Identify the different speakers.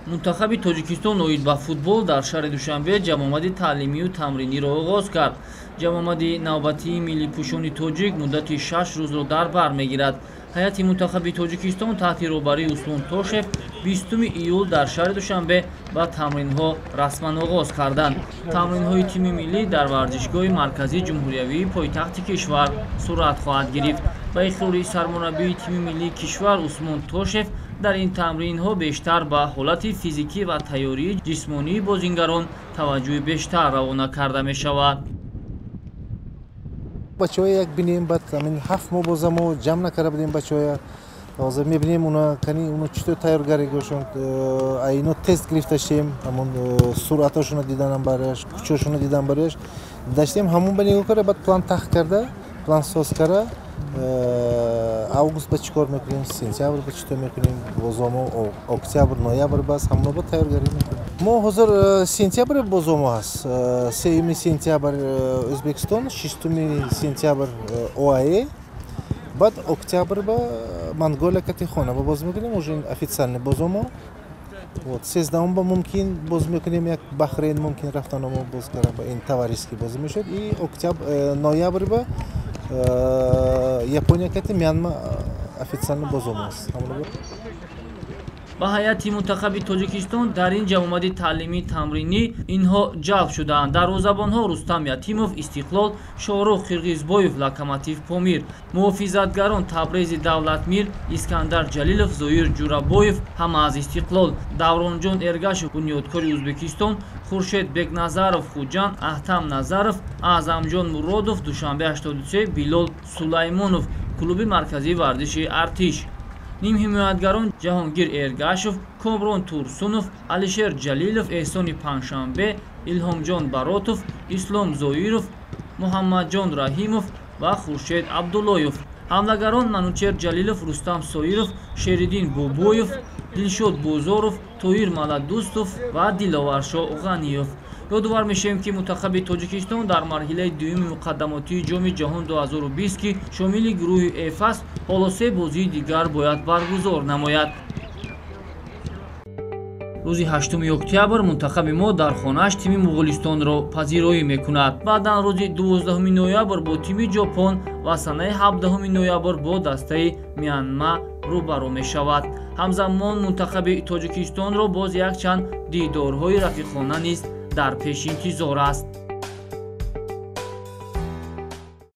Speaker 1: мунтахаби Тоҷикистон оид ба футбол дар шаҳри Душанбе ҷамъомади таълимию тамриниро оғоз кард. ҷамъомади навбатии миллипӯшони тоҷик муддати 6 рӯзро дар бар мегирад. ҳайати мунтахаби Тоҷикистон таҳти роҳбарии Услун Тошев 20 июл дар шаҳри Душанбе ба тамринҳо расман оғоз карданд. Тамринҳои тими миллӣ дар варзишгоҳи марказии ҷумҳуриявии пойтахти кишвар сурат хоҳад гирифт. ба ихтиёри сармураббии тими миллии кишвар Усмон Тошев, дар ин тамринҳо бештар ба ҳолати физикӣ ва тайёрии ҷисмонии бозингарон таваҷҷӯҳи бештар равона карда мешавад.
Speaker 2: бачаҳоя як бинем бад амин 7 моҳ боза мо ҷамъ накарда будем бачаҳоя. ҳозир мебинем уна кани уна чутор тайёргаригошон айно тест гирифта шем ҳамон суръаташона диданам бараш кучашона дидам бараш даштем ҳамон ба нигоҳ карда баъд план тахт карда план соз карда август ба чӣ кор мекунем, сентябр ба чӣ тор мекунем, бозомо октябр, ноябр бас ҳамон ба тайёргарӣ мекунем. мо ҳозир сентябр бозомо ҳаст. 3 сентябр O'zbekiston, 6 сентябр ОАЭ, баъд октябр ба Монголия Катихона ба боз мекунем, уже официальный бозомо. Вот 13 ба мумкин боз мекунем, як Бахрейн мумкин рафтаномо боз карда ба ин товарищеский боз мешуд и октябр ноябр ба Япония кати Мянма официальный бозомо аст.
Speaker 1: ба ҳайати мунтахаби Тоҷикистон дар ин ҷамъомади таълимии тамринӣ инҳо ҷалб шудаанд. дарвозабонҳо Рустам Ятимов Истиқлол, Шорух Қирғизбоев Локомотив Помир, муҳофизатгарон Табрези Давлатмир, Искандар Ҷалилов, Зоир Ҷурабоев ҳама аз Истиқлол, Давронҷон Эргашев бунёдкори Ӯзбекистон, Хуршед Бекназаров Хуҷанд, Аҳтам Назаров, Аъзамҷон Муродов Душанбе 83, Билол Сулаймонов клуби марказии варзиши Артиш. нимҳимоятгарон Ҷаҳонгир Эргашев, Комрон Турсунов, Алишер Ҷалилов, Эҳсони Паншанбе, Илҳомҷон Баротов, Ислом Зоиров, Муҳаммадҷон Раҳимов ва Хуршед Абдуллоев. ҳамлагарон Манучер Ҷалилов, Рустам Соиров, Шеридин Бобоев, Дилшод Бозоров, Тоҳир Маладустов ва Диловаршо Ғаниев. ёдовар мешавем ки мунтахаби Тоҷикистон дар марҳилаи дуюми муқаддамотии ҷоми ҷаҳон 2020 ки шомили гурӯҳи F аст, ҳоло 3 бозии дигар бояд баргузор намояд. рӯзи 8 октябр мунтахаби мо дар хонааш тими Муғулистонро пазироӣ мекунад. баъдан рӯзи 12 ноябр бо тими Ҷопон ва санаи 17 ноябр бо дастаи Мянма рӯбарӯ мешавад. ҳамзамон мунтахаби Тоҷикистонро боз якчанд дидорҳои рафиқона низ дар пеши интизор аст.